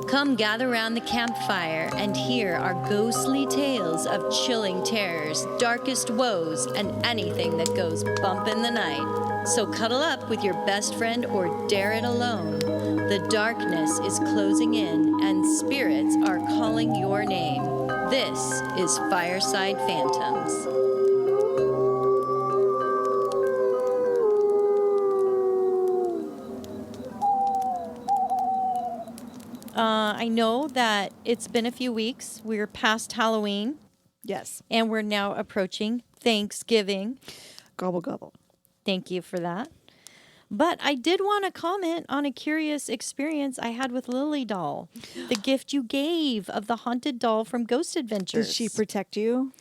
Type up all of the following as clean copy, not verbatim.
Come gather round the campfire and hear our ghostly tales of chilling terrors, darkest woes, and anything that goes bump in the night. So cuddle up with your best friend or dare it alone. The darkness is closing in and spirits are calling your name. This is Fireside Phantoms. I know that it's been a few weeks. We're past Halloween. Yes. And we're now approaching Thanksgiving. Gobble, gobble. Thank you for that. But I did want to comment on a curious experience I had with Lily Doll. The gift you gave of the haunted doll from Ghost Adventures. Did she protect you?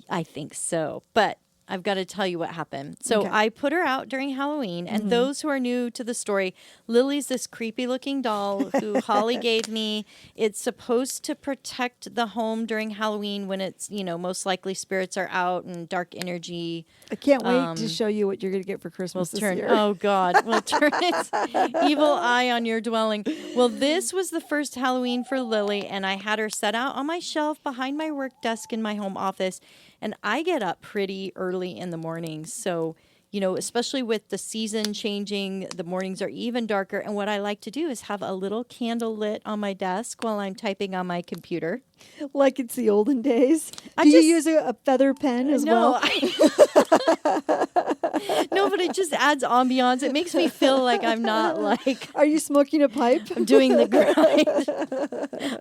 I think so. But I've got to tell you what happened. So I put her out during Halloween, and those who are new to the story, Lily's this creepy looking doll who Holly gave me. It's supposed to protect the home during Halloween when it's, you know, most likely spirits are out and dark energy. I can't wait to show you what you're going to get for Christmas this year. Oh, God. We'll turn its evil eye on your dwelling. Well, this was the first Halloween for Lily, and I had her set out on my shelf behind my work desk in my home office. And I get up pretty early in the mornings. So, you know, especially with the season changing, the mornings are even darker. And what I like to do is have a little candle lit on my desk while I'm typing on my computer. Like it's the olden days. Do you use a feather pen as well? No, but it just adds ambiance. It makes me feel like I'm not like... Are you smoking a pipe? I'm doing the grind.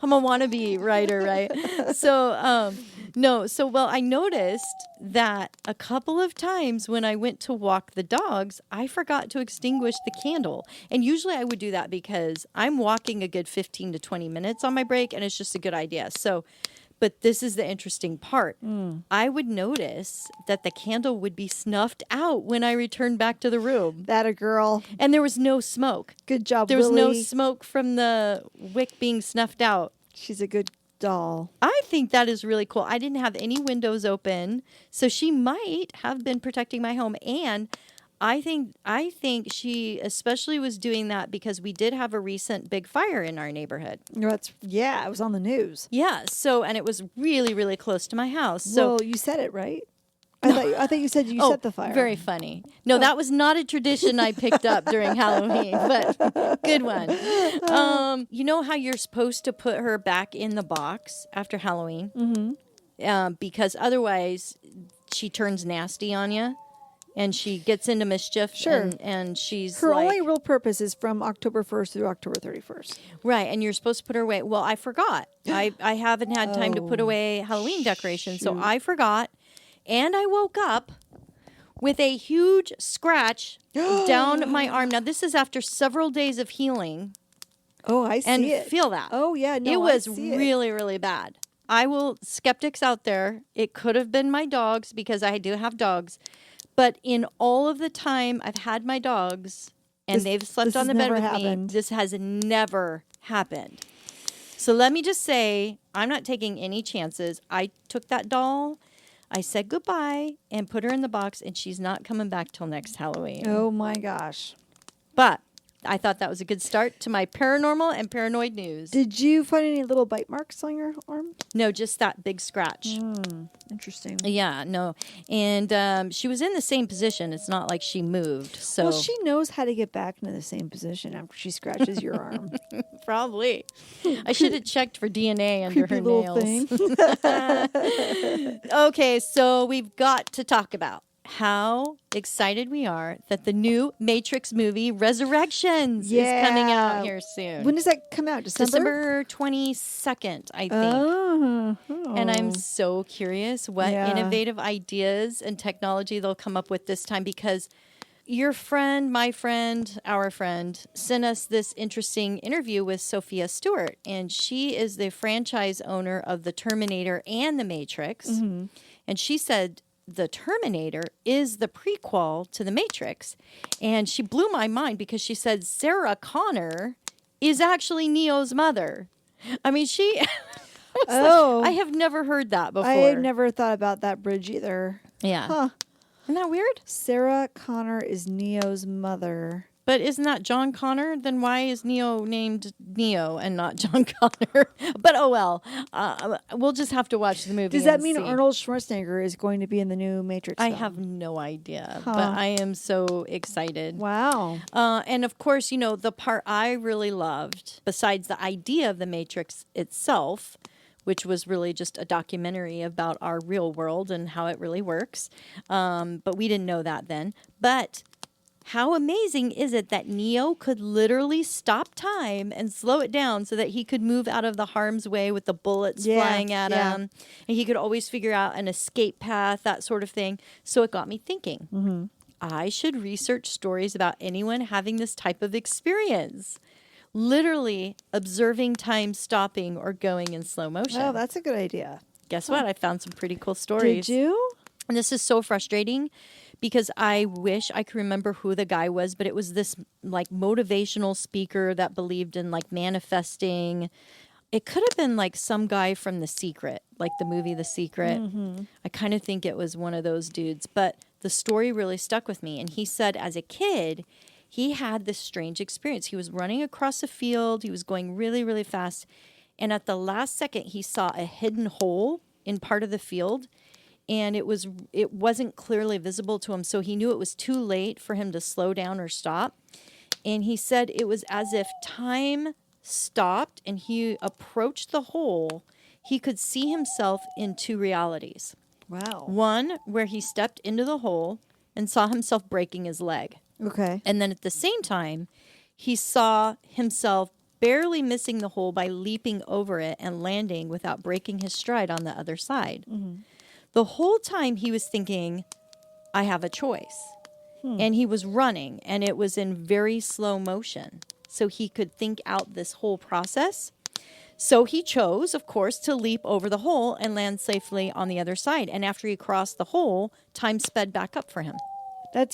I'm a wannabe writer, right? So... well, I noticed that a couple of times when I went to walk the dogs, I forgot to extinguish the candle. And usually I would do that because I'm walking a good 15 to 20 minutes on my break, and it's just a good idea. So, but this is the interesting part. I would notice that the candle would be snuffed out when I returned back to the room. That a girl. And there was no smoke. Good job, There was Lily. no smoke from the wick being snuffed out. She's a good doll. I think that is really cool. I didn't have any windows open, so she might have been protecting my home. And I think she especially was doing that because we did have a recent big fire in our neighborhood. It was on the news. Yeah, so and it was really, really close to my house. So well, you said it right. I thought you said you set the fire. Very funny. No, that was not a tradition I picked up during Halloween, but good one. You know how you're supposed to put her back in the box after Halloween? Mm-hmm. Because otherwise she turns nasty on you and she gets into mischief. Sure. And she's her only real purpose is from October 1st through October 31st. Right, and you're supposed to put her away. Well, I forgot. I haven't had time to put away Halloween decorations, so I forgot. And I woke up with a huge scratch down my arm. Now, this is after several days of healing. Oh, I see it. And feel that. Oh, yeah. No, it was really, really bad. Skeptics out there, it could have been my dogs because I do have dogs. But in all of the time I've had my dogs and they've slept on the bed with me, this has never happened. So let me just say, I'm not taking any chances. I took that doll. I said goodbye and put her in the box, and she's not coming back till next Halloween. Oh, my gosh. But I thought that was a good start to my paranormal and paranoid news. Did you find any little bite marks on your arm? No, just that big scratch. Interesting. Yeah, no. And she was in the same position. It's not like she moved. So well, she knows how to get back into the same position after she scratches your arm. Probably. I should have checked for DNA under her nails. Thing. Okay, so we've got to talk about how excited we are that the new Matrix movie Resurrections is coming out here soon. When does that come out? December 22nd, I think. Oh. And I'm so curious what innovative ideas and technology they'll come up with this time, because your friend, my friend, our friend sent us this interesting interview with Sophia Stewart, and she is the franchise owner of the Terminator and the Matrix. Mm-hmm. And she said the Terminator is the prequel to the Matrix. And she blew my mind because she said Sarah Connor is actually Neo's mother. I mean, she... I have never heard that before. I had never thought about that bridge either. Yeah. Huh. Isn't that weird? Sarah Connor is Neo's mother. But isn't that John Connor? Then why is Neo named Neo and not John Connor? But oh well. We'll just have to watch the movie. Does that mean Arnold Schwarzenegger is going to be in the new Matrix I film? have no idea, but I am so excited. Wow. And of course, the part I really loved, besides the idea of the Matrix itself, which was really just a documentary about our real world and how it really works. But we didn't know that then. But how amazing is it that Neo could literally stop time and slow it down so that he could move out of the harm's way with the bullets flying at him. And he could always figure out an escape path, that sort of thing. So it got me thinking, I should research stories about anyone having this type of experience. Literally observing time stopping or going in slow motion. Oh, that's a good idea. Guess what? I found some pretty cool stories. Did you? And this is so frustrating because I wish I could remember who the guy was, but it was this like motivational speaker that believed in like manifesting. It could have been like some guy from The Secret, like the movie The Secret. I kind of think it was one of those dudes, but the story really stuck with me. And he said as a kid, he had this strange experience. He was running across a field. He was going really, really fast. And at the last second, he saw a hidden hole in part of the field. And it wasn't clearly visible to him. So he knew it was too late for him to slow down or stop. And he said it was as if time stopped and he approached the hole. He could see himself in two realities. Wow. One where he stepped into the hole and saw himself breaking his leg. Okay. And then at the same time, he saw himself barely missing the hole by leaping over it and landing without breaking his stride on the other side. The whole time he was thinking, I have a choice. And he was running, and it was in very slow motion. So he could think out this whole process. So he chose, of course, to leap over the hole and land safely on the other side. And after he crossed the hole, time sped back up for him.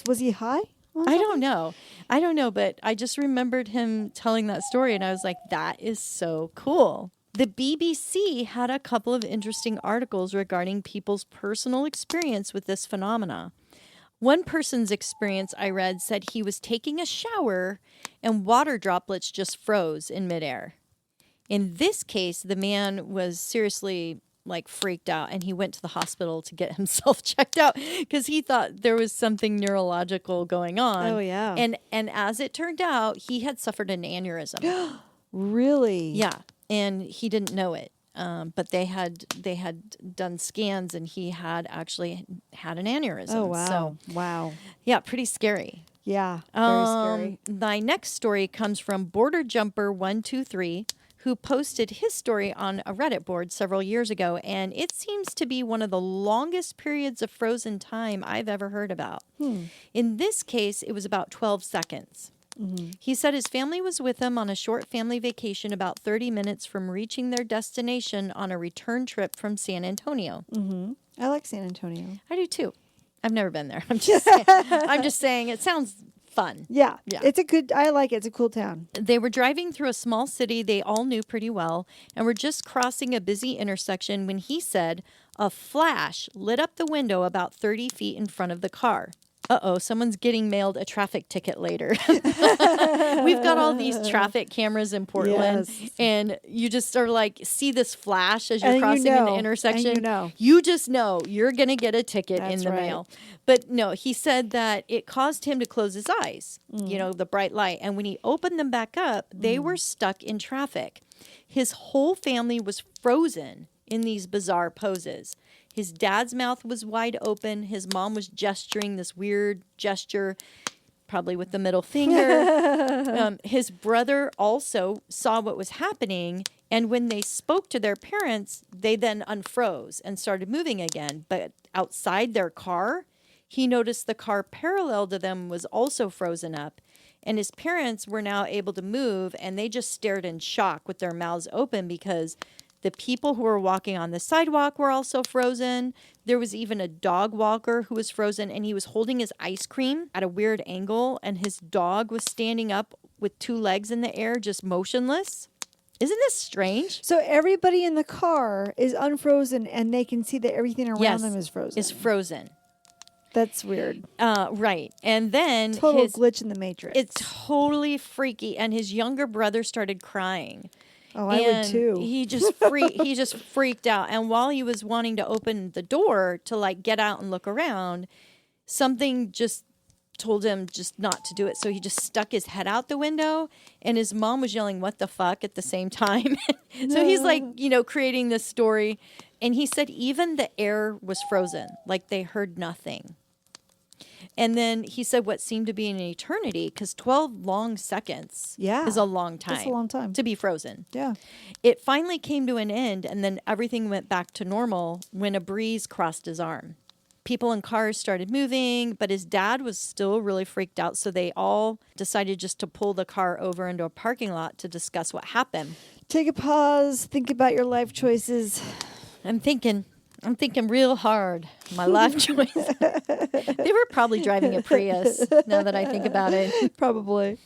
Was he high? I don't know, but I just remembered him telling that story, and I was like, that is so cool. The BBC had a couple of interesting articles regarding people's personal experience with this phenomena. One person's experience I read said he was taking a shower and water droplets just froze in midair. In this case, the man was seriously freaked out, and he went to the hospital to get himself checked out because he thought there was something neurological going on. Oh, yeah. And as it turned out, he had suffered an aneurysm. Really? Yeah. And he didn't know it. But they had done scans, and he had actually had an aneurysm. Oh, wow. So, wow. Yeah, pretty scary. Yeah, very scary. My next story comes from Border Jumper 123, who posted his story on a Reddit board several years ago, and it seems to be one of the longest periods of frozen time I've ever heard about. In this case, it was about 12 seconds. He said his family was with him on a short family vacation about 30 minutes from reaching their destination on a return trip from San Antonio. I like San Antonio. I do too. I've never been there. I'm just saying it sounds fun. Yeah. I like it. It's a cool town. They were driving through a small city they all knew pretty well and were just crossing a busy intersection when he said a flash lit up the window about 30 feet in front of the car. Uh-oh, someone's getting mailed a traffic ticket later. We've got all these traffic cameras in Portland, and you just are see this flash as you're crossing an intersection. And you just know you're going to get a ticket in the mail. But no, he said that it caused him to close his eyes, the bright light. And when he opened them back up, they were stuck in traffic. His whole family was frozen in these bizarre poses. His dad's mouth was wide open. His mom was gesturing this weird gesture, probably with the middle finger. His brother also saw what was happening, and when they spoke to their parents, they then unfroze and started moving again. But outside their car, he noticed the car parallel to them was also frozen up, and his parents were now able to move, and they just stared in shock with their mouths open because the people who were walking on the sidewalk were also frozen. There was even a dog walker who was frozen, and he was holding his ice cream at a weird angle, and his dog was standing up with two legs in the air, just motionless. Isn't this strange? So everybody in the car is unfrozen, and they can see that everything around them is frozen. Is frozen. That's weird. Right. And then total glitch in the matrix. It's totally freaky. And his younger brother started crying. Oh, I would too. He just freaked out. And while he was wanting to open the door to like get out and look around, something just told him just not to do it. So he just stuck his head out the window, and his mom was yelling, "What the fuck?" at the same time. So he's like, creating this story. And he said even the air was frozen, like they heard nothing. And then he said what seemed to be an eternity, because 12 long seconds is a long time. That's a long time. To be frozen. Yeah. It finally came to an end, and then everything went back to normal when a breeze crossed his arm. People in cars started moving, but his dad was still really freaked out, so they all decided just to pull the car over into a parking lot to discuss what happened. Take a pause. Think about your life choices. I'm thinking real hard. My life choice. They were probably driving a Prius, now that I think about it. Probably.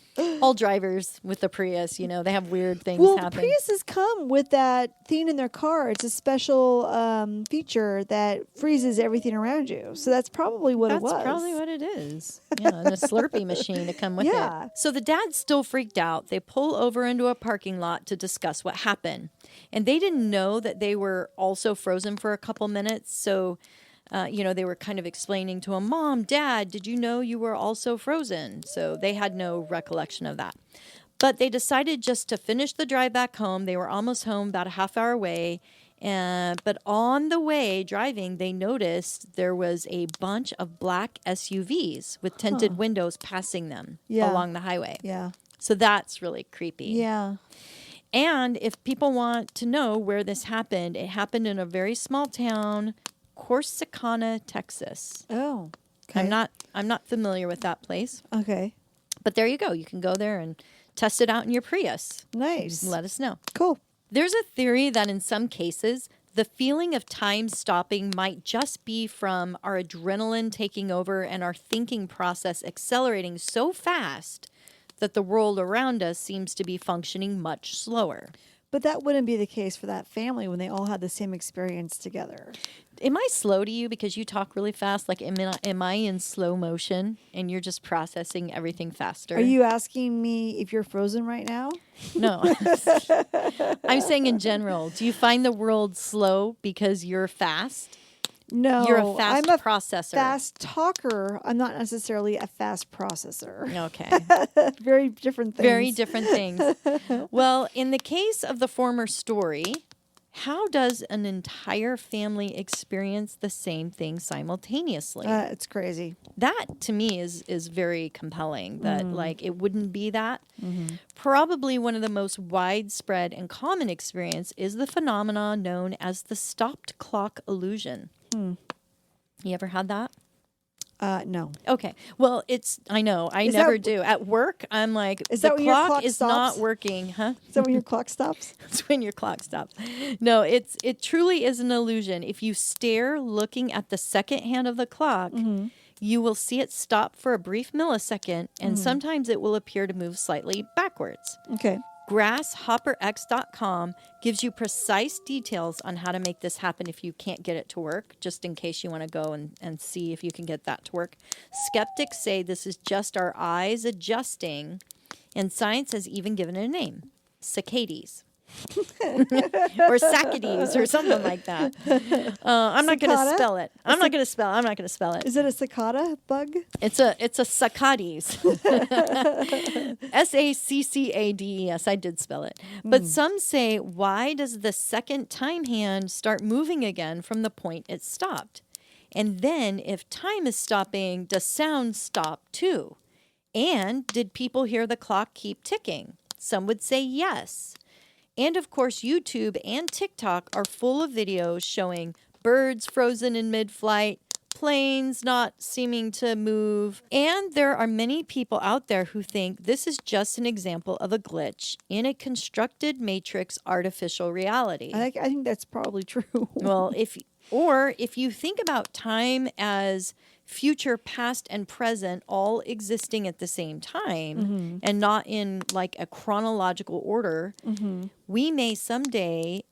All drivers with the Prius, they have weird things happen. Well, Priuses come with that thing in their car. It's a special feature that freezes everything around you. So that's probably what it was. That's probably what it is. Yeah, and a Slurpee machine to come with it. So the dad's still freaked out. They pull over into a parking lot to discuss what happened. And they didn't know that they were also frozen for a couple minutes. So, they were kind of explaining to him, "Mom, Dad, did you know you were also frozen?" So they had no recollection of that. But they decided just to finish the drive back home. They were almost home, about a half hour away. But on the way driving, they noticed there was a bunch of black SUVs with tinted windows passing them along the highway. Yeah. So that's really creepy. Yeah. And if people want to know where this happened, it happened in a very small town, Corsicana, Texas. Oh, okay. I'm not familiar with that place. Okay. But there you go. You can go there and test it out in your Prius. Nice. Let us know. Cool. There's a theory that in some cases, the feeling of time stopping might just be from our adrenaline taking over and our thinking process accelerating so fast that the world around us seems to be functioning much slower. But that wouldn't be the case for that family when they all had the same experience together. Am I slow to you because you talk really fast? Like, am I in slow motion and you're just processing everything faster? Are you asking me if you're frozen right now? No. I'm saying in general. Do you find the world slow because you're fast? No. You're a fast processor. Fast talker. I'm not necessarily a fast processor. Okay. Very different things. Very different things. Well, in the case of the former story, how does an entire family experience the same thing simultaneously? It's crazy. That, to me, is very compelling, that, it wouldn't be that. Mm-hmm. Probably one of the most widespread and common experience is the phenomena known as the stopped clock illusion. You ever had that? No. Okay. Well, I know. I never do. At work, I'm like, the clock is not working. Huh? Is that when your clock stops? It's when your clock stops. No, it truly is an illusion. If you stare looking at the second hand of the clock, you will see it stop for a brief millisecond, and sometimes it will appear to move slightly backwards. Okay. GrassHopperX.com gives you precise details on how to make this happen if you can't get it to work, just in case you want to go and see if you can get that to work. Skeptics say this is just our eyes adjusting, and science has even given it a name, saccades. Or Sacades or something like that. I'm not going to spell it. I'm not going to spell it. Is it a cicada bug? It's a Saccades. Saccades. I did spell it. But some say, why does the second time hand start moving again from the point it stopped? And then if time is stopping, does sound stop too? And did people hear the clock keep ticking? Some would say yes. And, of course, YouTube and TikTok are full of videos showing birds frozen in mid-flight, planes not seeming to move. And there are many people out there who think this is just an example of a glitch in a constructed matrix artificial reality. I think that's probably true. Well, if you think about time as future, past, and present all existing at the same time and not in like a chronological order, we may someday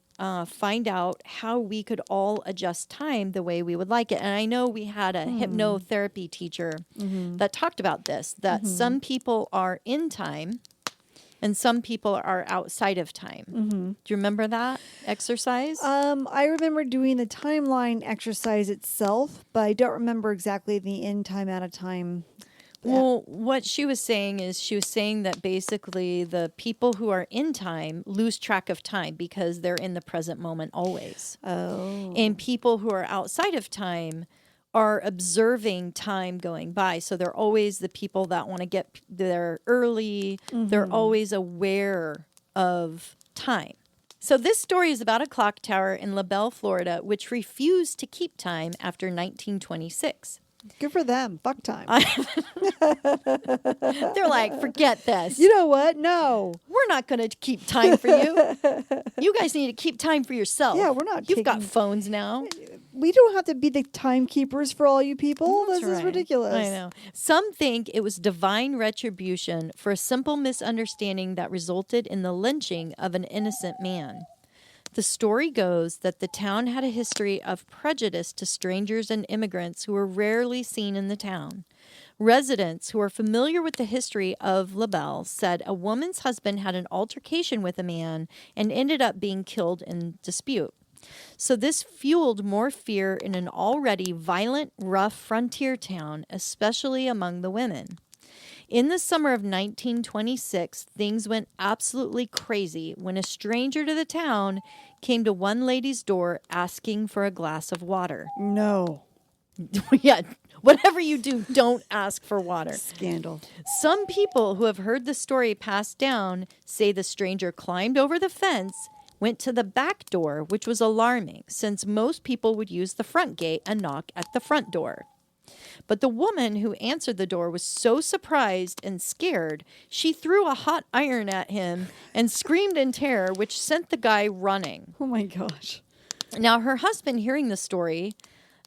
find out how we could all adjust time the way we would like it. And I know we had a hypnotherapy teacher that talked about this, that some people are in time and some people are outside of time. Do you remember that exercise? I remember doing the timeline exercise itself, but I don't remember exactly the in time, out of time. Well, what she was saying that basically the people who are in time lose track of time because they're in the present moment always. Oh. And people who are outside of time are observing time going by. So they're always the people that want to get there early. They're always aware of time. So this story is about a clock tower in LaBelle, Florida, which refused to keep time after 1926. Good for them. Fuck time. They're like, forget this. You know what? No. We're not going to keep time for you. You guys need to keep time for yourself. Yeah, we're not. You've got phones now. We don't have to be the timekeepers for all you people. This is ridiculous. I know. Some think it was divine retribution for a simple misunderstanding that resulted in the lynching of an innocent man. The story goes that the town had a history of prejudice to strangers and immigrants who were rarely seen in the town. Residents who are familiar with the history of LaBelle said a woman's husband had an altercation with a man and ended up being killed in dispute. So this fueled more fear in an already violent, rough frontier town, especially among the women. In the summer of 1926, things went absolutely crazy when a stranger to the town came to one lady's door asking for a glass of water. No. Yeah, whatever you do, don't ask for water. Scandal. Some people who have heard the story passed down say the stranger climbed over the fence, went to the back door, which was alarming since most people would use the front gate and knock at the front door. But the woman who answered the door was so surprised and scared, she threw a hot iron at him and screamed in terror, which sent the guy running. Oh, my gosh. Now, her husband, hearing the story,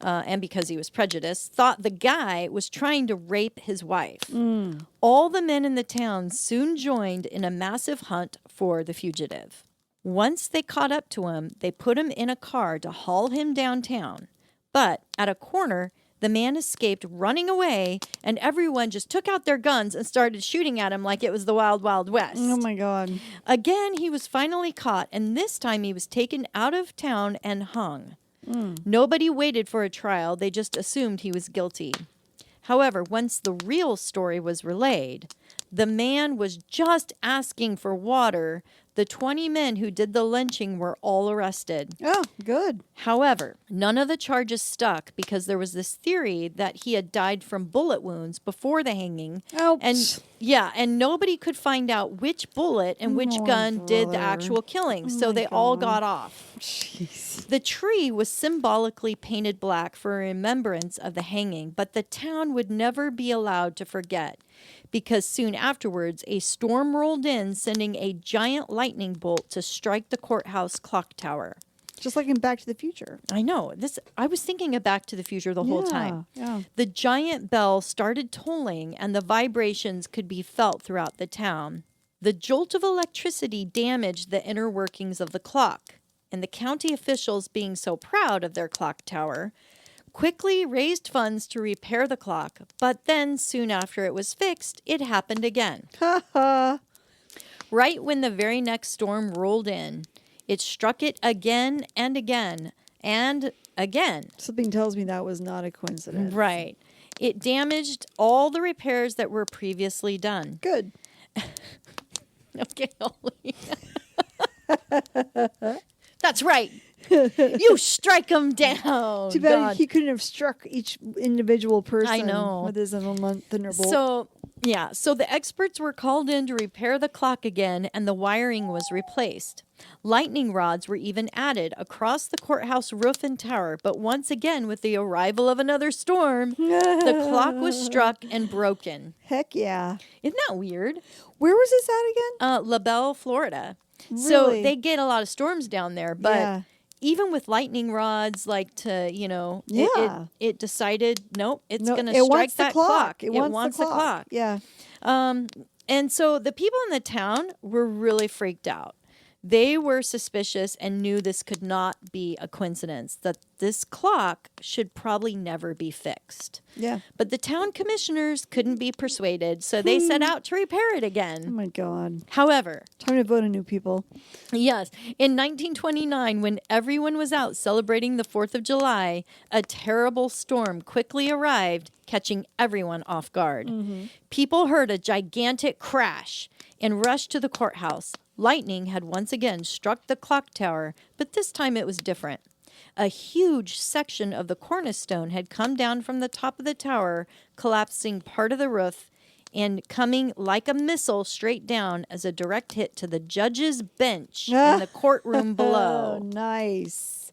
and because he was prejudiced, thought the guy was trying to rape his wife. All the men in the town soon joined in a massive hunt for the fugitive. Once they caught up to him, they put him in a car to haul him downtown. But at a corner, the man escaped running away, and everyone just took out their guns and started shooting at him like it was the Wild, Wild West. Oh, my God. Again, he was finally caught, and this time he was taken out of town and hung. Nobody waited for a trial. They just assumed he was guilty. However, once the real story was relayed, the man was just asking for water. The 20 men who did the lynching were all arrested. Oh, good. However, none of the charges stuck because there was this theory that he had died from bullet wounds before the hanging. Oh, and nobody could find out which bullet and which gun did the actual killing. So they all got off. Jeez. The tree was symbolically painted black for a remembrance of the hanging, but the town would never be allowed to forget. Because soon afterwards, a storm rolled in, sending a giant lightning bolt to strike the courthouse clock tower. Just like in Back to the Future. I know. I was thinking of Back to the Future the whole time. Yeah. The giant bell started tolling, and the vibrations could be felt throughout the town. The jolt of electricity damaged the inner workings of the clock, and the county officials, being so proud of their clock tower, quickly raised funds to repair the clock, but then soon after it was fixed, it happened again. Right when the very next storm rolled in, it struck it again and again and again. Something tells me that was not a coincidence. Right. It damaged all the repairs that were previously done. Good. Okay, Holly. That's right. You strike them down. Too bad he couldn't have struck each individual person. I know. With his thunderbolt. So the experts were called in to repair the clock again, and the wiring was replaced. Lightning rods were even added across the courthouse roof and tower, but once again, with the arrival of another storm, the clock was struck and broken. Heck yeah. Isn't that weird? Where was this at again? LaBelle, Florida. Really? So they get a lot of storms down there, but even with lightning rods, it decided, nope, it's going to strike that clock. It wants the clock. Yeah. And so the people in the town were really freaked out They were suspicious and knew this could not be a coincidence, that this clock should probably never be fixed. Yeah. But the town commissioners couldn't be persuaded, so they set out to repair it again. Oh, my God. However, time to vote on new people. Yes. In 1929, when everyone was out celebrating the 4th of July, a terrible storm quickly arrived, catching everyone off guard. Mm-hmm. People heard a gigantic crash and rushed to the courthouse. Lightning had once again struck the clock tower, but this time it was different. A huge section of the cornerstone had come down from the top of the tower, collapsing part of the roof and coming like a missile straight down as a direct hit to the judge's bench in the courtroom below. Oh, nice.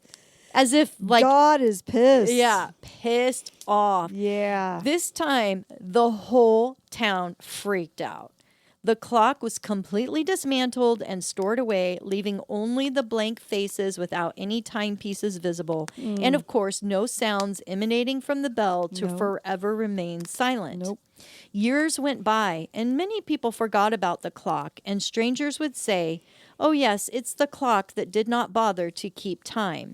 As if, like... God is pissed. Yeah, pissed off. Yeah. This time, the whole town freaked out. The clock was completely dismantled and stored away, leaving only the blank faces without any timepieces visible. And, of course, no sounds emanating from the bell to forever remain silent. Nope. Years went by, and many people forgot about the clock, and strangers would say, "Oh, yes, it's the clock that did not bother to keep time."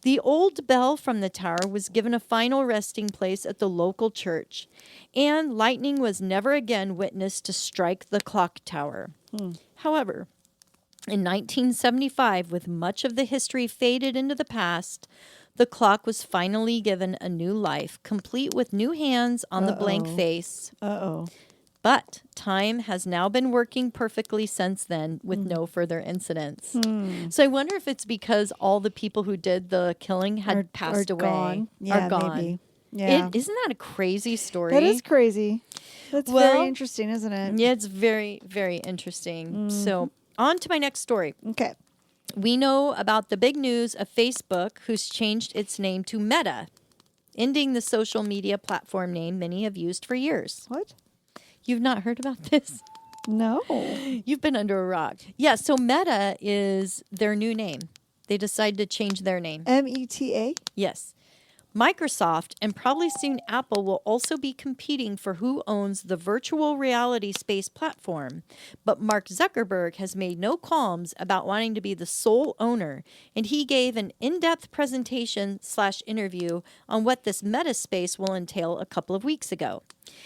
The old bell from the tower was given a final resting place at the local church, and lightning was never again witnessed to strike the clock tower. However, in 1975, with much of the history faded into the past, the clock was finally given a new life, complete with new hands on the blank face. But time has now been working perfectly since then with no further incidents. So I wonder if it's because all the people who did the killing had passed away. Gone. Yeah, are gone. maybe. Yeah. Isn't that a crazy story? That is crazy. That's very interesting, isn't it? Yeah, it's very, very interesting. So on to my next story. Okay. We know about the big news of Facebook, who's changed its name to Meta, ending the social media platform name many have used for years. What? You've not heard about this? No. You've been under a rock. Yeah, so Meta is their new name. They decided to change their name. META? Yes. Microsoft and probably soon Apple will also be competing for who owns the virtual reality space platform. But Mark Zuckerberg has made no qualms about wanting to be the sole owner, and he gave an in-depth presentation/interview on what this meta space will entail a couple of weeks ago.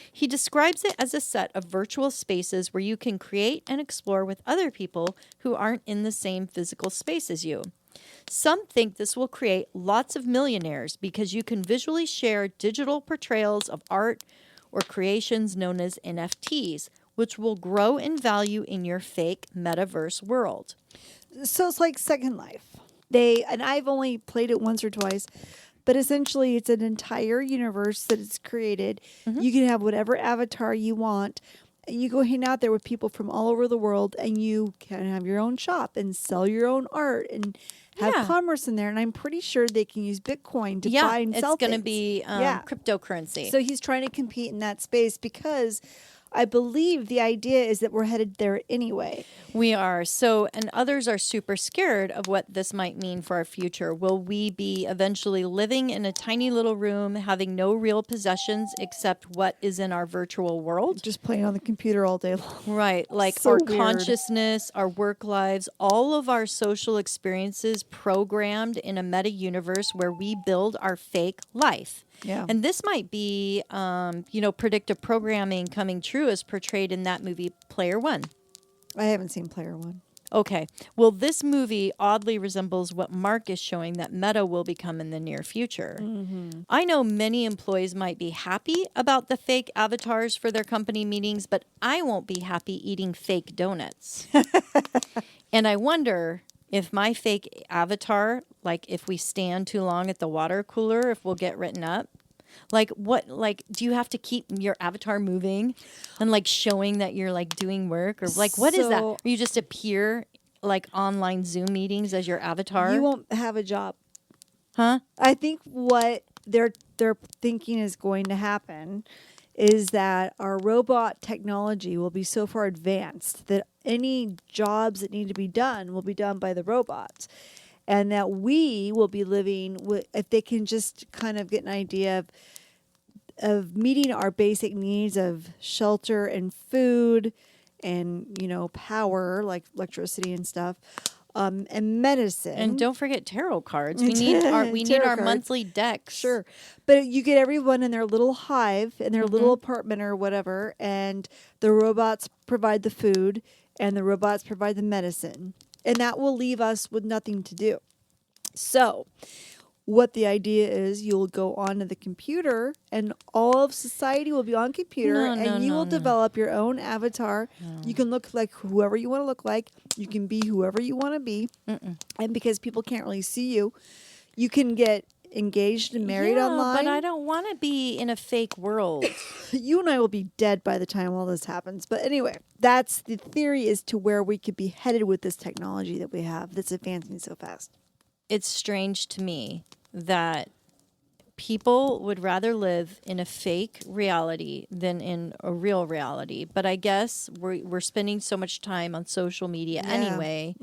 He describes it as a set of virtual spaces where you can create and explore with other people who aren't in the same physical space as you. Some think this will create lots of millionaires because you can visually share digital portrayals of art or creations known as NFTs, which will grow in value in your fake metaverse world. So it's like Second Life. And I've only played it once or twice, but essentially it's an entire universe that is created. Mm-hmm. You can have whatever avatar you want. You go hang out there with people from all over the world, and you can have your own shop and sell your own art and have commerce in there. And I'm pretty sure they can use Bitcoin to buy and sell things. It's going to be cryptocurrency. So he's trying to compete in that space because I believe the idea is that we're headed there anyway. We are. So, and others are super scared of what this might mean for our future. Will we be eventually living in a tiny little room, having no real possessions except what is in our virtual world? Just playing on the computer all day long. Right. Like so our weird. Consciousness, our work lives, all of our social experiences programmed in a meta universe where we build our fake life. Yeah. And this might be, predictive programming coming true as portrayed in that movie, Player One. I haven't seen Player One. Okay. Well, this movie oddly resembles what Mark is showing that Meta will become in the near future. Mm-hmm. I know many employees might be happy about the fake avatars for their company meetings, but I won't be happy eating fake donuts. And I wonder if my fake avatar, like if we stand too long at the water cooler, if we'll get written up. Do you have to keep your avatar moving and like showing that you're like doing work, or like what is that? Or you just appear like online Zoom meetings as your avatar? You won't have a job. Huh? I think what they're thinking is going to happen is that our robot technology will be so far advanced that any jobs that need to be done will be done by the robots. And that we will be living with, if they can just kind of get an idea of meeting our basic needs of shelter and food and, power, like electricity and stuff, and medicine. And don't forget tarot cards. We need our monthly decks. Sure. But you get everyone in their little hive, in their little apartment or whatever, and the robots provide the food, and the robots provide the medicine. And that will leave us with nothing to do. So what the idea is, you'll go onto the computer and all of society will be on computer and you will develop your own avatar. No. You can look like whoever you want to look like. You can be whoever you want to be. And because people can't really see you, you can get engaged and married online. But I don't want to be in a fake world. You and I will be dead by the time all this happens. But anyway, that's the theory as to where we could be headed with this technology that we have that's advancing so fast. It's strange to me that people would rather live in a fake reality than in a real reality. But I guess we're spending so much time on social media anyway.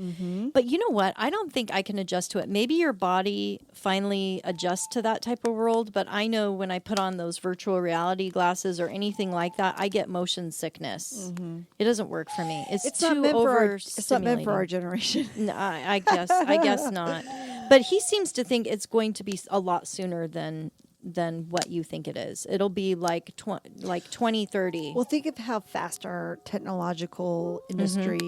But you know what? I don't think I can adjust to it. Maybe your body finally adjusts to that type of world. But I know when I put on those virtual reality glasses or anything like that, I get motion sickness. It doesn't work for me. It's too overstimulating. It's not meant for our generation. No, I guess not. But he seems to think it's going to be a lot sooner than what you think it is. It'll be like 2030. Well, think of how fast our technological industry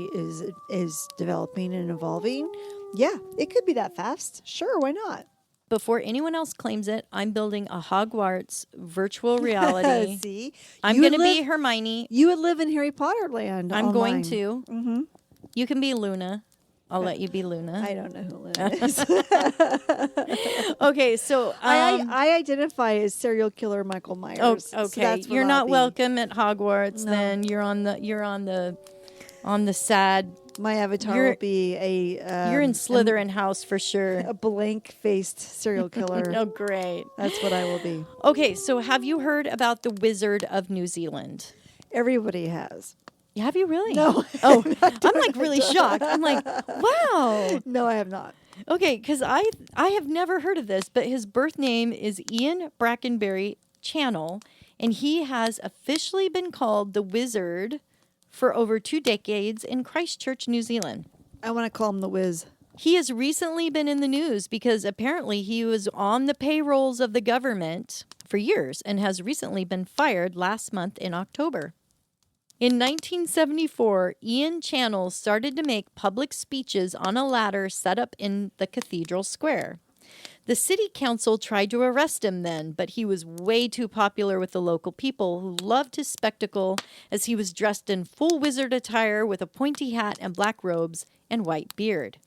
is developing and evolving. Yeah, it could be that fast. Sure, why not? Before anyone else claims it, I'm building a Hogwarts virtual reality. See? I'm going to be Hermione. You would live in Harry Potter land. I'm online. going to. You can be Luna. I'll let you be Luna. I don't know who Luna is. Okay, so I identify as serial killer Michael Myers. Oh, okay, so you're not welcome at Hogwarts. No. Then you're on the sad. My avatar will be a. You're in Slytherin house for sure. A blank-faced serial killer. Oh, great! That's what I will be. Okay, so have you heard about the Wizard of New Zealand? Everybody has. Have you really? No. Oh, I'm like really shocked. I'm like, wow. No, I have not. Okay, because I have never heard of this, but his birth name is Ian Brackenbury Channel, and he has officially been called the Wizard for over 2 decades in Christchurch, New Zealand. I want to call him the Wiz. He has recently been in the news because apparently he was on the payrolls of the government for years and has recently been fired last month in October. In 1974, Ian Channel started to make public speeches on a ladder set up in the cathedral square. The city council tried to arrest him then, but he was way too popular with the local people who loved his spectacle as he was dressed in full wizard attire with a pointy hat and black robes and white beard.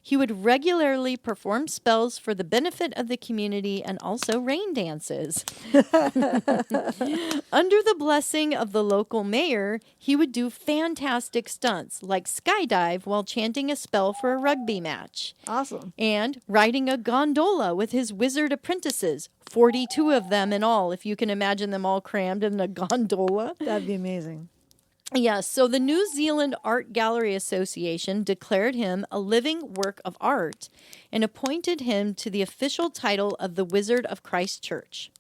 He would regularly perform spells for the benefit of the community and also rain dances. Under the blessing of the local mayor, he would do fantastic stunts like skydive while chanting a spell for a rugby match. Awesome. And riding a gondola with his wizard apprentices, 42 of them in all, if you can imagine them all crammed in a gondola. That'd be amazing. Yeah, so the New Zealand Art Gallery Association declared him a living work of art and appointed him to the official title of the Wizard of Christchurch.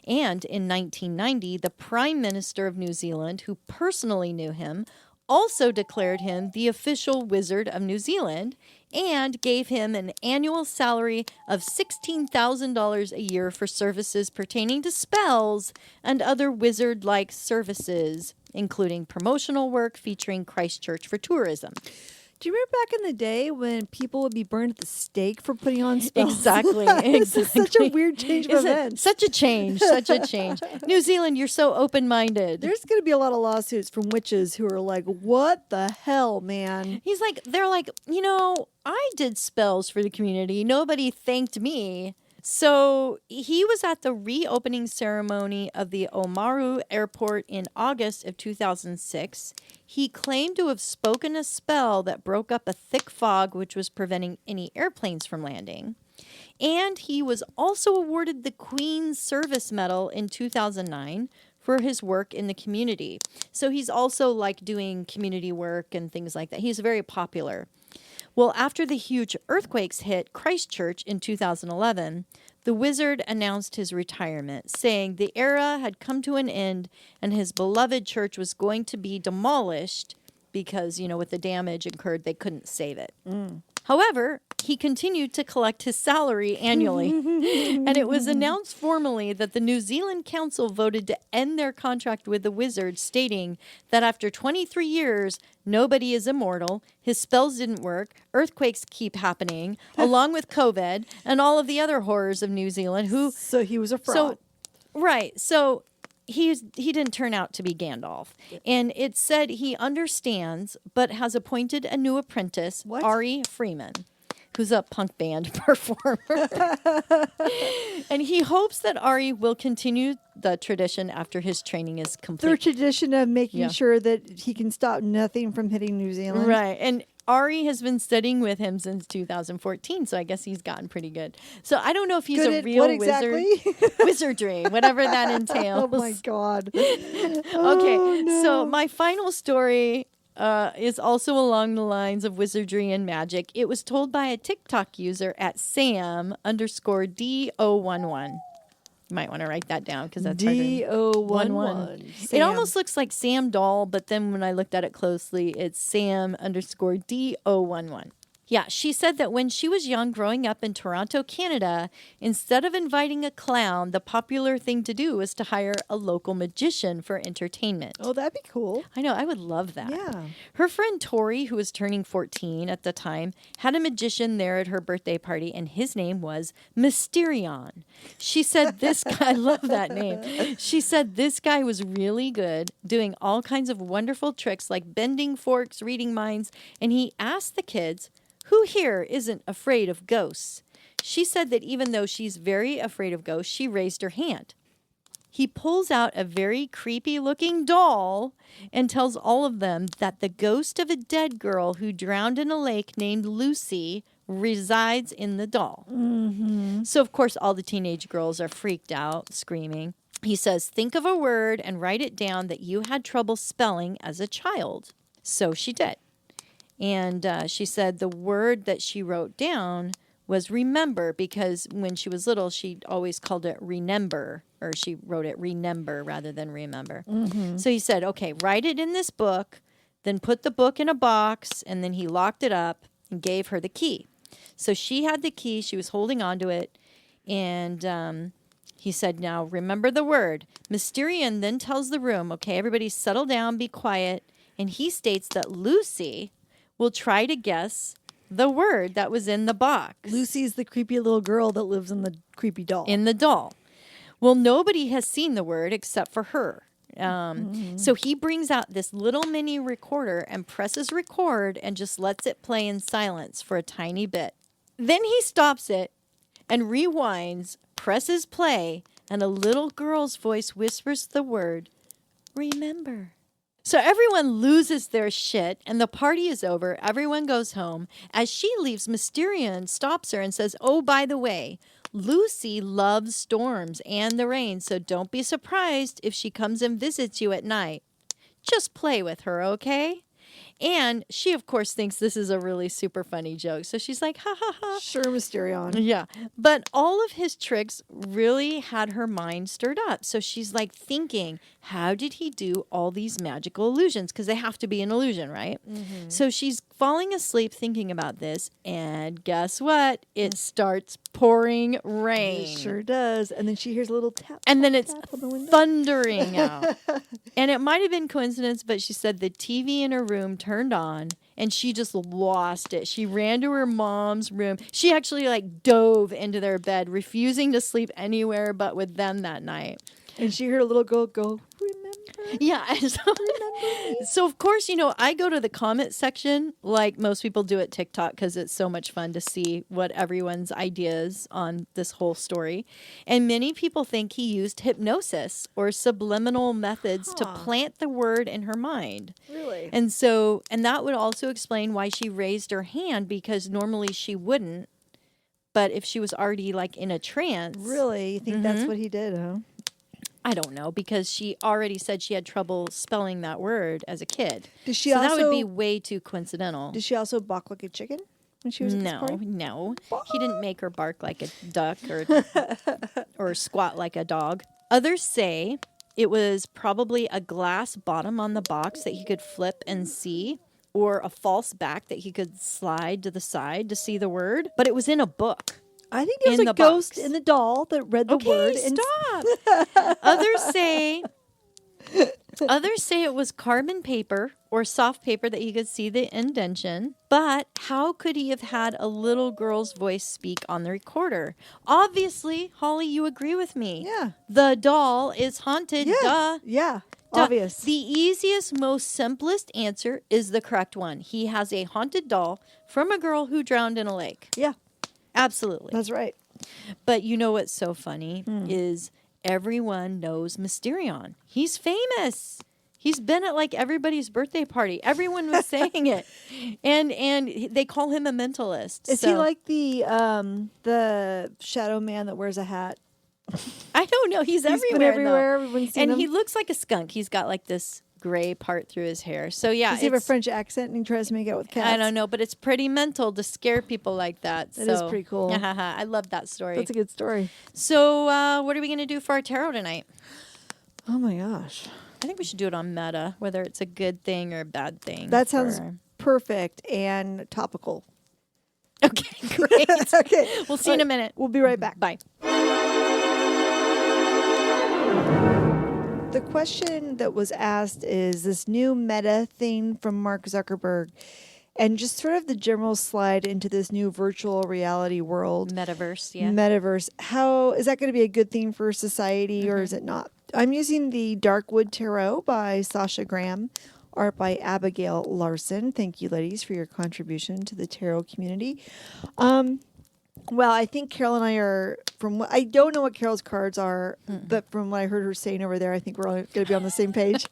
And in 1990, the Prime Minister of New Zealand, who personally knew him, also declared him the official Wizard of New Zealand and gave him an annual salary of $16,000 a year for services pertaining to spells and other wizard-like services, including promotional work featuring Christchurch for tourism. Do you remember back in the day when people would be burned at the stake for putting on spells? Exactly. This is such a weird change of events. Such a change. New Zealand, you're so open-minded. There's going to be a lot of lawsuits from witches who are like, what the hell, man? They're like, I did spells for the community. Nobody thanked me. So he was at the reopening ceremony of the Oamaru Airport in August of 2006. He claimed to have spoken a spell that broke up a thick fog, which was preventing any airplanes from landing. And he was also awarded the Queen's Service Medal in 2009 for his work in the community. So he's also like doing community work and things like that. He's very popular. Well, after the huge earthquakes hit Christchurch in 2011, the wizard announced his retirement, saying the era had come to an end and his beloved church was going to be demolished because, with the damage incurred, they couldn't save it. However, he continued to collect his salary annually, and it was announced formally that the New Zealand Council voted to end their contract with the wizard, stating that after 23 years, nobody is immortal, his spells didn't work, earthquakes keep happening, along with COVID, and all of the other horrors of New Zealand. So he was a fraud. So he didn't turn out to be Gandalf. And it said he understands, but has appointed a new apprentice, Ari Freeman, who's a punk band performer. And he hopes that Ari will continue the tradition after his training is complete. Their tradition of making sure that he can stop nothing from hitting New Zealand. Right. And Ari has been studying with him since 2014, so I guess he's gotten pretty good. So I don't know if he's a real wizard. Wizardry, whatever that entails. Oh, my God. Okay, no. So my final story is also along the lines of wizardry and magic. It was told by a TikTok user at Sam_DO11. You might want to write that down because that's DO11. It almost looks like Sam Doll, but then when I looked at it closely, it's Sam_DO11. Yeah, she said that when she was young growing up in Toronto, Canada, instead of inviting a clown, the popular thing to do was to hire a local magician for entertainment. Oh, that'd be cool. I know, I would love that. Yeah. Her friend Tori, who was turning 14 at the time, had a magician there at her birthday party, and his name was Mysterion. She said this guy, I love that name. She said this guy was really good, doing all kinds of wonderful tricks like bending forks, reading minds, and he asked the kids, who here isn't afraid of ghosts? She said that even though she's very afraid of ghosts, she raised her hand. He pulls out a very creepy-looking doll and tells all of them that the ghost of a dead girl who drowned in a lake named Lucy resides in the doll. Mm-hmm. So, of course, all the teenage girls are freaked out, screaming. He says, think of a word and write it down that you had trouble spelling as a child. So she did. And she said the word that she wrote down was remember, because when she was little, she always called it remember, or she wrote it remember rather than remember. Mm-hmm. So he said, okay, write it in this book, then put the book in a box, and then he locked it up and gave her the key. So she had the key. She was holding on to it. And he said, now remember the word. Mysterion then tells the room, okay, everybody settle down, be quiet. And he states that Lucy will try to guess the word that was in the box. Lucy's the creepy little girl that lives in the creepy doll. In the doll. Well, nobody has seen the word except for her. So he brings out this little mini recorder and presses record and just lets it play in silence for a tiny bit. Then he stops it and rewinds, presses play, and a little girl's voice whispers the word, remember. So everyone loses their shit, and the party is over. Everyone goes home. As she leaves, Mysterion stops her and says, oh, by the way, Lucy loves storms and the rain, so don't be surprised if she comes and visits you at night. Just play with her, okay? And she, of course, thinks this is a really super funny joke. So she's like, ha, ha, ha. Sure, Mysterion. Yeah. But all of his tricks really had her mind stirred up. So she's like thinking, how did he do all these magical illusions? Because they have to be an illusion, right? Mm-hmm. So she's falling asleep thinking about this. And guess what? It starts pouring rain. It sure does. And then she hears a little tap. And then it's tap on the window. Thundering out. And it might have been coincidence, but she said the TV in her room turned on and she just lost it. She ran to her mom's room. She actually dove into their bed, refusing to sleep anywhere but with them that night. And she heard a little girl go, remember? Yeah. So of course, I go to the comment section like most people do at TikTok because it's so much fun to see what everyone's ideas on this whole story. And many people think he used hypnosis or subliminal methods to plant the word in her mind. Really? And that would also explain why she raised her hand, because normally she wouldn't. But if she was already in a trance. Really? You think that's what he did, huh? I don't know, because she already said she had trouble spelling that word as a kid. That would be way too coincidental. Did she also bark like a chicken when she was at this party? No. He didn't make her bark like a duck or squat like a dog. Others say it was probably a glass bottom on the box that he could flip and see. or a false back that he could slide to the side to see the word, but it was in a book. I think there was a ghost in the doll that read the word. Stop. Others say it was carbon paper or soft paper that he could see the indentation. But how could he have had a little girl's voice speak on the recorder? Obviously, Holly, you agree with me. Yeah. The doll is haunted. Yeah. Duh. Yeah. Duh. Obvious. The easiest, most simplest answer is the correct one. He has a haunted doll from a girl who drowned in a lake. Yeah. Absolutely. That's right. But you know what's so funny is everyone knows Mysterion. He's famous. He's been at like everybody's birthday party. Everyone was saying it. And they call him a mentalist. Is he like the shadow man that wears a hat? I don't know. He's everywhere. Been everywhere. Everyone's seen him. He looks like a skunk. He's got like this gray part through his hair. So yeah. Does he have a French accent and he tries to make out with cats? I don't know, but it's pretty mental to scare people like that. It is pretty cool. I love that story. That's a good story. So what are we going to do for our tarot tonight? Oh my gosh. I think we should do it on meta, whether it's a good thing or a bad thing. That sounds perfect and topical. Okay, great. Okay. We'll see you in a minute. We'll be right back. Bye. The question that was asked is this new meta thing from Mark Zuckerberg and just sort of the general slide into this new virtual reality world. Metaverse, yeah. Metaverse. How is that going to be a good thing for society or is it not? I'm using the Darkwood Tarot by Sasha Graham, art by Abigail Larson. Thank you, ladies, for your contribution to the tarot community. Well, I think Carol and I are, I don't know what Carol's cards are, but from what I heard her saying over there, I think we're all going to be on the same page.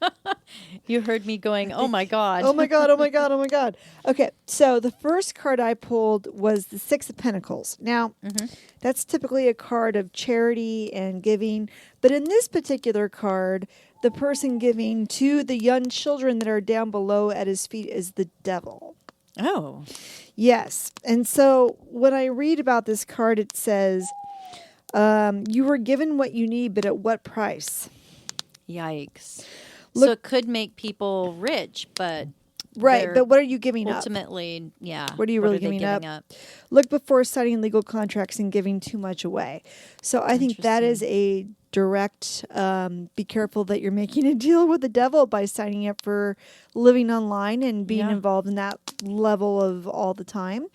You heard me going, oh my God. Oh my God, oh my God, oh my God. Okay, so the first card I pulled was the Six of Pentacles. Now, that's typically a card of charity and giving, but in this particular card, the person giving to the young children that are down below at his feet is the devil. Oh. Yes. And so when I read about this card, it says, you were given what you need, but at what price? Yikes. So it could make people rich, but... Right, but what are you giving ultimately, yeah. What are you really giving up? Look before signing legal contracts and giving too much away. So I think that is a direct, be careful that you're making a deal with the devil by signing up for living online and being involved in that level of all the time.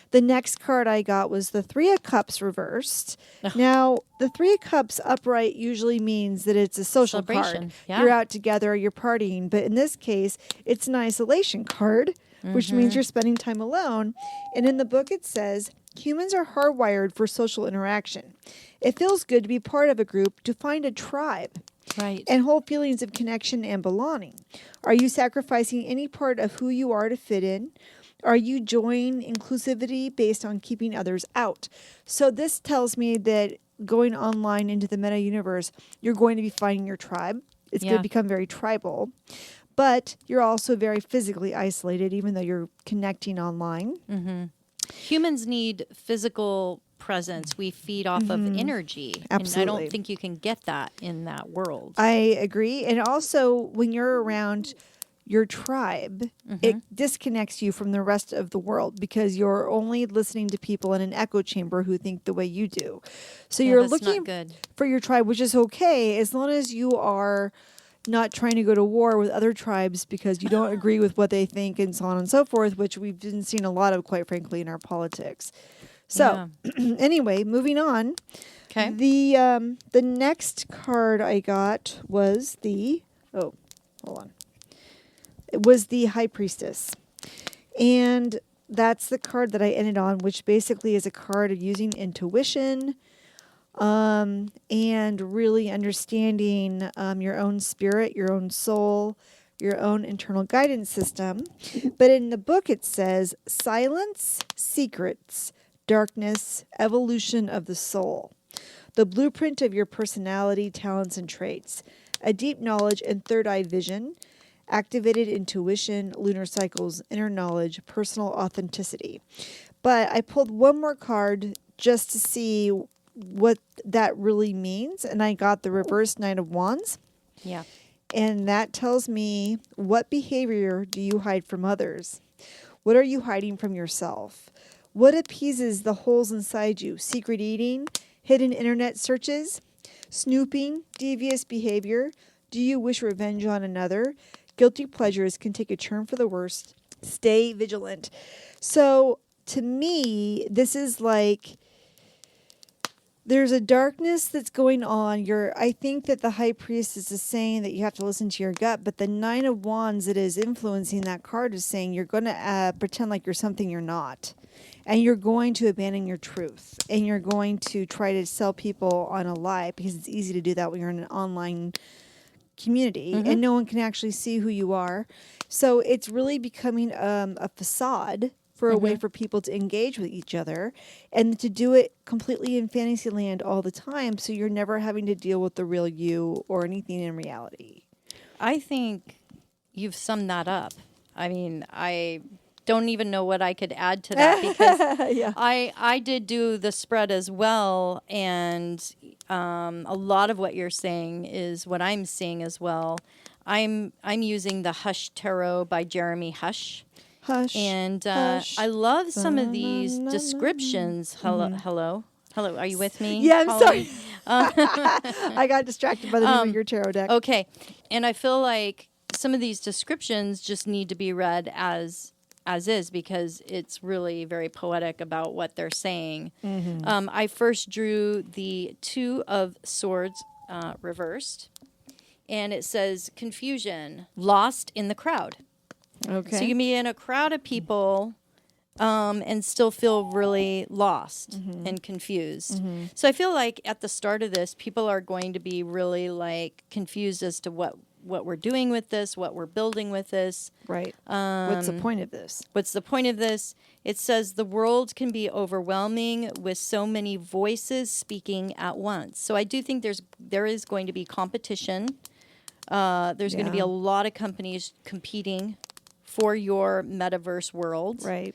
The next card I got was the Three of Cups reversed. Now, the Three of Cups upright usually means that it's a social card. Yeah. You're out together, you're partying. But in this case, it's an isolation card, which means you're spending time alone. And in the book, it says, humans are hardwired for social interaction. It feels good to be part of a group, to find a tribe. Right. And hold feelings of connection and belonging. Are you sacrificing any part of who you are to fit in? Are you joining inclusivity based on keeping others out? So this tells me that going online into the meta universe, you're going to be finding your tribe. It's going to become very tribal. But you're also very physically isolated, even though you're connecting online. Humans need physical presence. We feed off of energy. Absolutely. And I don't think you can get that in that world. I agree. And also, when you're around your tribe, it disconnects you from the rest of the world because you're only listening to people in an echo chamber who think the way you do. So you're looking for your tribe, which is okay as long as you are not trying to go to war with other tribes because you don't agree with what they think and so on and so forth, which we've been seeing a lot of, quite frankly, in our politics. So anyway, moving on. Okay. The next card I got was the It was the High Priestess. And that's the card that I ended on, which basically is a card of using intuition and really understanding your own spirit, your own soul, your own internal guidance system. But in the book it says, silence, secrets, darkness, evolution of the soul, the blueprint of your personality, talents, and traits, a deep knowledge and third eye vision, activated intuition, lunar cycles, inner knowledge, personal authenticity. But I pulled one more card just to see what that really means, and I got the reverse Knight of Wands. Yeah. And that tells me, what behavior do you hide from others? What are you hiding from yourself? What appeases the holes inside you? Secret eating, hidden internet searches, snooping, devious behavior. Do you wish revenge on another? Guilty pleasures can take a turn for the worst. Stay vigilant. So to me, this is like, there's a darkness that's going on. I think that the High Priestess is saying that you have to listen to your gut, but the Nine of Wands that is influencing that card is saying you're going to pretend like you're something you're not. And you're going to abandon your truth. And you're going to try to sell people on a lie, because it's easy to do that when you're in an online community and no one can actually see who you are. So it's really becoming a facade for a way for people to engage with each other, and to do it completely in fantasy land all the time, so you're never having to deal with the real you or anything in reality. I think you've summed that up. I mean, I don't even know what I could add to that, because I did do the spread as well, and a lot of what you're saying is what I'm seeing as well. I'm using the Hush Tarot by Jeremy Hush. Hush, and hush. I love some of these descriptions. Hello. Are you with me? Yeah, I'm Holly? sorry. I got distracted by the name of your tarot deck. Okay, and I feel like some of these descriptions just need to be read as is, because it's really very poetic about what they're saying. I first drew the Two of Swords reversed, and it says confusion, lost in the crowd. Okay. So you can be in a crowd of people and still feel really lost and confused. So I feel like at the start of this, people are going to be really like confused as to what we're doing with this, what we're building with this. Right. What's the point of this? What's the point of this? It says the world can be overwhelming with so many voices speaking at once. So I do think there is going to be competition. There's going to be a lot of companies competing for your metaverse world. Right.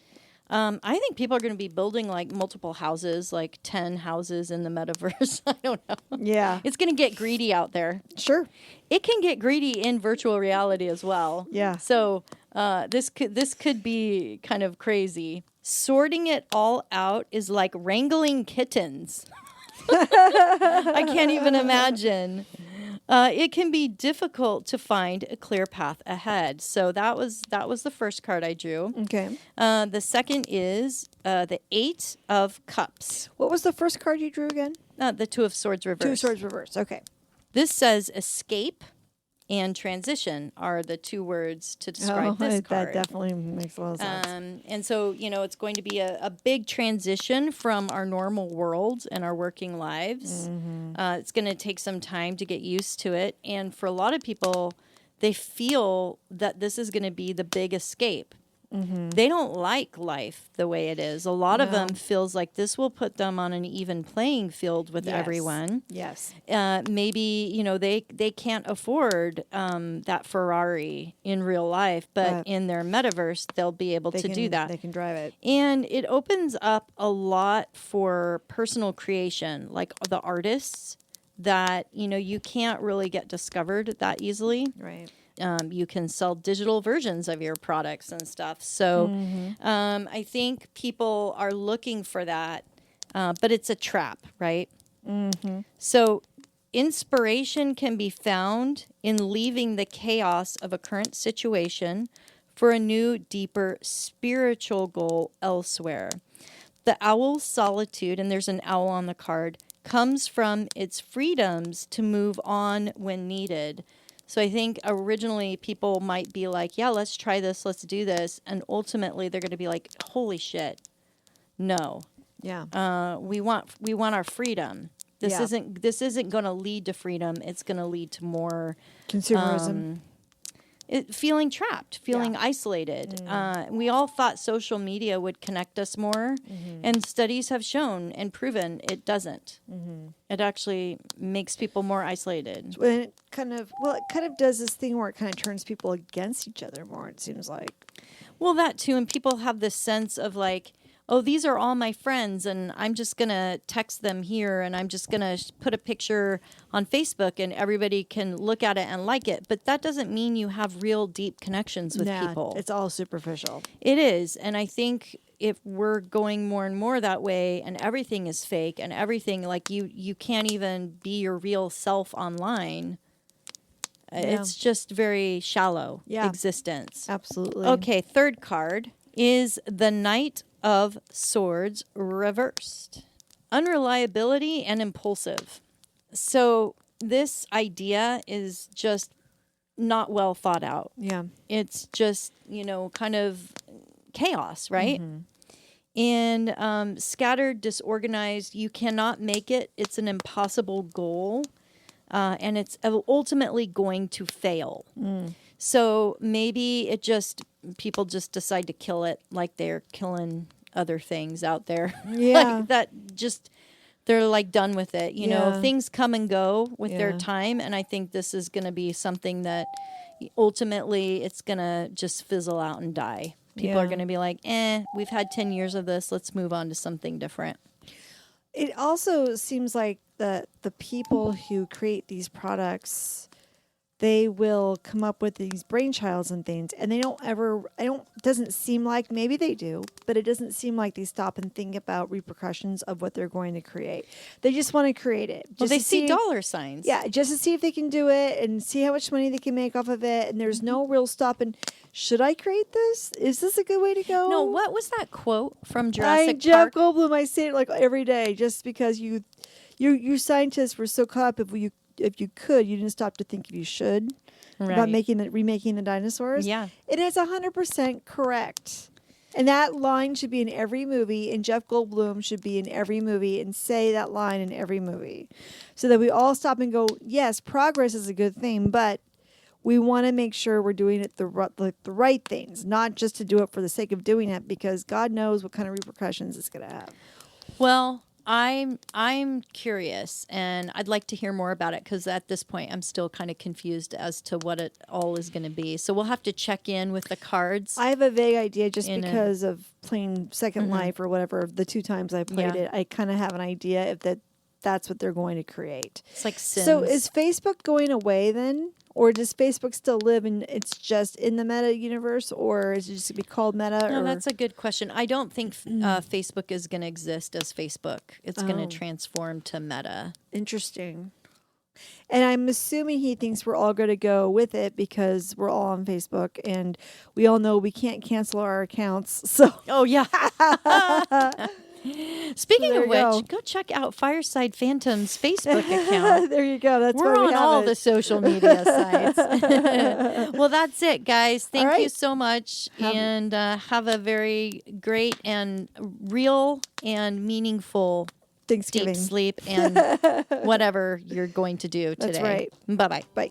I think people are going to be building like multiple houses, like 10 houses in the metaverse. I don't know. Yeah. It's going to get greedy out there. Sure. It can get greedy in virtual reality as well. Yeah. So this could be kind of crazy. Sorting it all out is like wrangling kittens. I can't even imagine. It can be difficult to find a clear path ahead. So that was the first card I drew. Okay. The second is the Eight of Cups. What was the first card you drew again? The Two of Swords reversed. Two of Swords reversed. Okay. This says escape and transition are the two words to describe this card. That definitely makes a lot of sense. And so, it's going to be a big transition from our normal world and our working lives. It's going to take some time to get used to it. And for a lot of people, they feel that this is going to be the big escape. They don't like life the way it is. A lot of them feels like this will put them on an even playing field with everyone. Yes. Maybe, they can't afford that Ferrari in real life, but in their metaverse, they'll be able to do that. They can drive it. And it opens up a lot for personal creation, like the artists that, you can't really get discovered that easily. Right. You can sell digital versions of your products and stuff. So I think people are looking for that, but it's a trap, right? So inspiration can be found in leaving the chaos of a current situation for a new, deeper spiritual goal elsewhere. The owl's solitude, and there's an owl on the card, comes from its freedoms to move on when needed. So I think originally people might be like, yeah, let's try this, let's do this. And ultimately they're going to be like, holy shit, no. Yeah. We want our freedom. This isn't going to lead to freedom. It's going to lead to more consumerism. Feeling trapped, feeling isolated. We all thought social media would connect us more, and studies have shown and proven it doesn't. It actually makes people more isolated. And it kind of does this thing where it kind of turns people against each other more, it seems like. Well, that too, and people have this sense of like, oh, these are all my friends, and I'm just going to text them here, and I'm just going to put a picture on Facebook, and everybody can look at it and like it. But that doesn't mean you have real deep connections with people. It's all superficial. It is. And I think if we're going more and more that way, and everything is fake, and everything, like you can't even be your real self online. It's just very shallow existence. Absolutely. Okay, third card is the Knight of Swords reversed. Unreliability and impulsive. So this idea is just not well thought out. Yeah. It's just, kind of chaos, right? And scattered, disorganized. You cannot make it. It's an impossible goal. And it's ultimately going to fail. So maybe people just decide to kill it like they're killing other things out there. Yeah. They're like done with it. Things come and go with their time. And I think this is going to be something that ultimately it's going to just fizzle out and die. People are going to be like, we've had 10 years of this. Let's move on to something different. It also seems like the people who create these products, they will come up with these brainchilds and things, and doesn't seem like, maybe they do, but it doesn't seem like they stop and think about repercussions of what they're going to create. They just want to create it. Well, they see dollar signs. Yeah, just to see if they can do it and see how much money they can make off of it, and there's no real stop and, should I create this? Is this a good way to go? No, what was that quote from Jurassic Park? Jeff Goldblum, I say it like every day, just because you scientists were so caught up if you could, you didn't stop to think if you should about remaking the dinosaurs. Yeah. It is 100% correct. And that line should be in every movie, and Jeff Goldblum should be in every movie and say that line in every movie. So that we all stop and go, yes, progress is a good thing, but we want to make sure we're doing it the right things, not just to do it for the sake of doing it, because God knows what kind of repercussions it's going to have. Well, I'm curious, and I'd like to hear more about it, because at this point I'm still kind of confused as to what it all is going to be. So we'll have to check in with the cards. I have a vague idea just because of playing Second Life or whatever, the 2 times I played it. I kind of have an idea if that's what they're going to create. It's like Sims. So is Facebook going away then? Or does Facebook still live and it's just in the Meta universe, or is it just going to be called Meta? No, that's a good question. I don't think Facebook is going to exist as Facebook. It's going to transform to Meta. Interesting. And I'm assuming he thinks we're all going to go with it because we're all on Facebook, and we all know we can't cancel our accounts. So, oh yeah. Speaking of which, go check out Fireside Phantom's Facebook account. There you go. We're on all the social media sites. Well, that's it, guys. Thank you so much, and have a very great and real and meaningful Thanksgiving, deep sleep, and whatever you're going to do today. That's right. Bye-bye. Bye.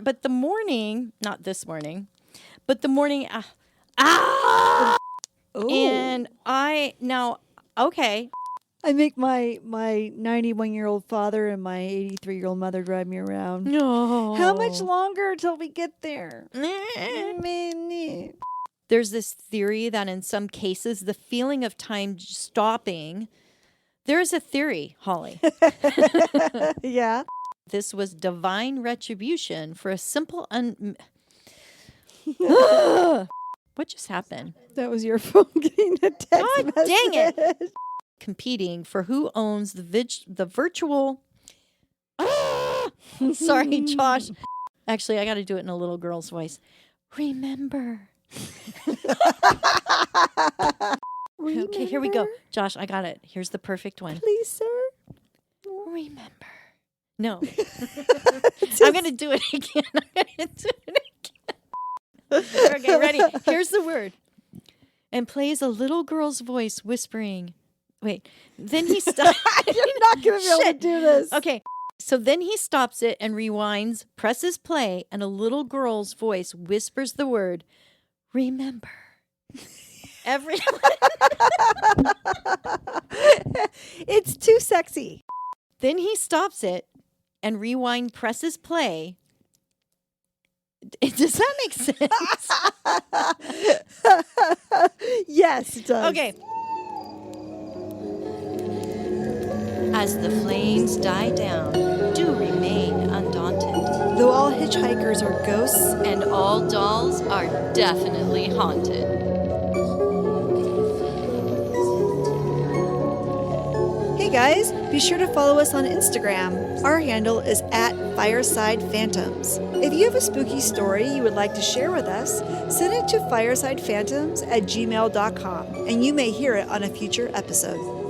But the morning, and okay. I make my 91-year-old father and my 83-year-old mother drive me around. No. How much longer until we get there? There's this theory that in some cases, the feeling of time stopping, there's a theory, Holly. Yeah. This was divine retribution for a simple What just happened? That was your phone getting a text God message. Dang it. Competing for who owns the virtual... Sorry, Josh. Actually, I got to do it in a little girl's voice. Remember. Okay, here we go. Josh, I got it. Here's the perfect one. Please, sir. Remember. No. I'm going to do it again. Okay, ready. Here's the word. And plays a little girl's voice whispering. Wait. Then he stops. You're not going to be able to do this. Okay. So then he stops it and rewinds, presses play, and a little girl's voice whispers the word, remember. Every It's too sexy. Then he stops it and rewind presses play. Does that make sense? Yes, it does. Okay. As the flames die down, do remain undaunted. Though all hitchhikers are ghosts, And all dolls are definitely haunted. hey guys, be sure to follow us on Instagram. Our handle is @FiresidePhantoms. If you have a spooky story you would like to share with us, send it to firesidephantoms@gmail.com and you may hear it on a future episode.